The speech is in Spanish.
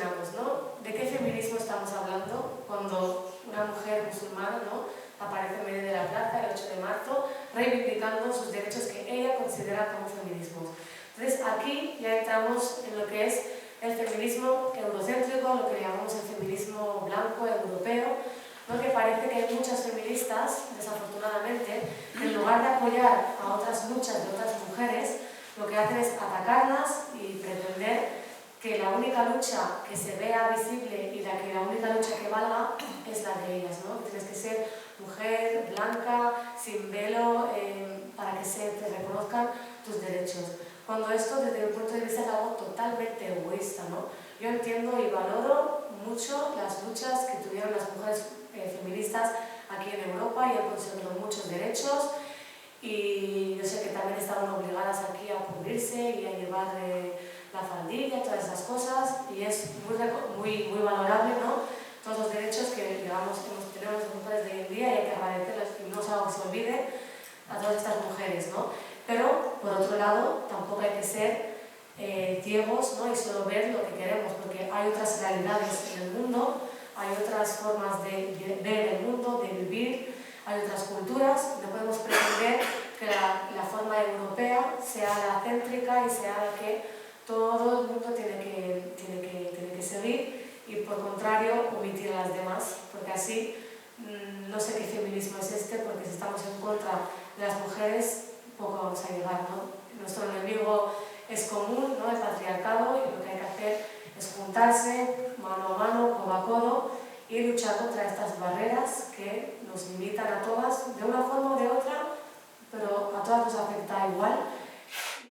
imaginamos, ¿no? ¿De qué feminismo estamos hablando cuando una mujer musulmana, ¿no?, aparece en medio de la plaza el 8 de marzo reivindicando sus derechos que ella considera como feminismos? Entonces aquí ya entramos en lo que es el feminismo eurocéntrico, lo que llamamos el feminismo blanco europeo, ¿no? Que parece que hay muchas feministas, desafortunadamente, que en lugar de apoyar a otras luchas de otras mujeres, lo que hacen es atacarlas y pretender que la única lucha que se vea visible y la única lucha que valga es la de ellas, ¿no? Que tienes que ser mujer, blanca, sin velo, para que se te reconozcan tus derechos. Cuando esto, desde mi punto de vista, es algo totalmente egoísta, ¿no? Yo entiendo y valoro mucho las luchas que tuvieron las mujeres feministas aquí en Europa y han conseguido muchos derechos, y yo sé que también estaban obligadas aquí a cubrirse y a llevar la faldilla, todas esas cosas, y es muy valorable, ¿no?, todos los derechos que tenemos las mujeres de hoy en día, y hay que agradecerles, y no es algo que se olvide a todas estas mujeres, ¿no? Pero, por otro lado, tampoco hay que ser ciegos, ¿no?, y solo ver lo que queremos, porque hay otras realidades en el mundo, hay otras formas de ver el mundo, de vivir, hay otras culturas. No podemos pretender que la forma europea sea la céntrica y sea la que todo el mundo tiene que seguir, y por contrario omitir a las demás, porque así no sé qué feminismo es este, porque si estamos en contra de las mujeres poco vamos a llegar, ¿no? Nuestro enemigo es común, ¿no?, el patriarcado, y lo que hay que hacer es juntarse mano a mano, codo a codo, y luchar contra estas barreras que nos limitan a todas de una forma o de otra, pero a todas nos afecta igual.